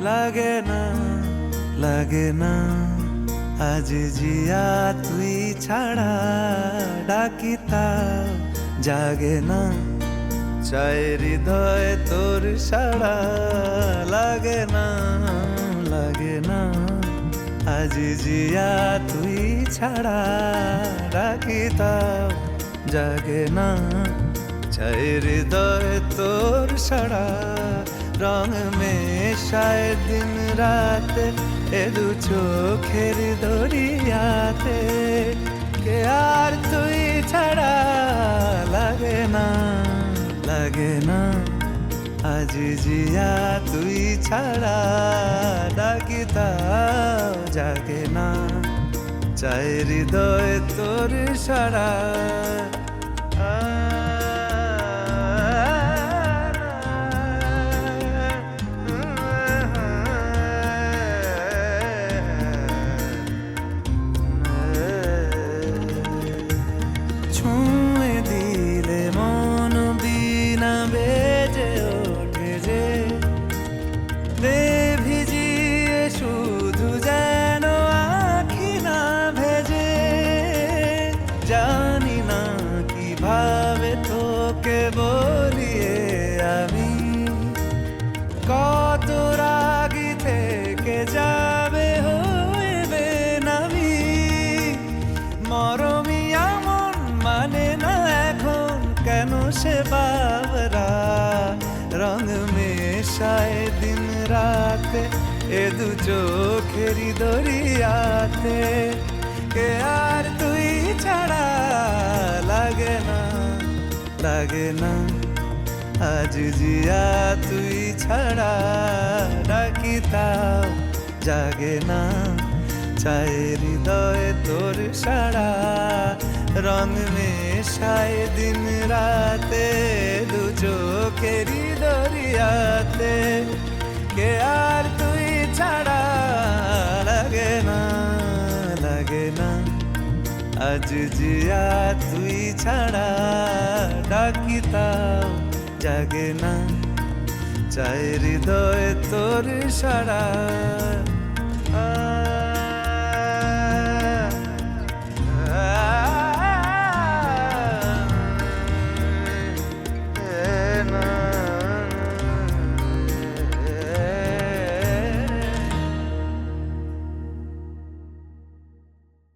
লাগে না লাগে না আজ জিয়া তুই ছাড়া ডাকি তাও জাগে না চায় হৃদয় তোর সাড়া লাগে না লাগে না আজ জিয়া তুই ছাড়া ডাকি তাও জাগে না চায় হৃদয় তোর সাড়া রং মেশায় দিন রাত এ দু চোখের দরিয়াতে কে আর তুই ছাড়া লাগে না লাগে না আজ জিয়া তুই ছাড়া ডাকি তাও জাগে না চায় হৃদয় তোর সাড়া ছুঁয়ে দিলে মন বিনা বেজে ওঠে যে দে ভিজিয়ে শুধু যেন আখি না ভেজে জানি না কিভাবে তোকে বলিয়ে আমি কত রাগি থেকে যাবে হইবে নামি মরমিয়া মন মানে না এখন কেন সে বাবরা রং মেশায় দিন রাতে এ দু চোখেরি দরিয়াতে কে আর তুই ছাড়া লাগে না লাগে না আজ জিয়া তুই ছাড়া ডাকি তাও জাগে না চায় হৃদয় তোর সাড়া রং মেশায় দিন রাতে দু চোখেরি দরিয়াতে কে আর তুই ছাড়া লাগে না লাগে না আজ জিয়া তুই ছাড়া ডাকি তাও জাগে না চায় হৃদয় তোর সাড়া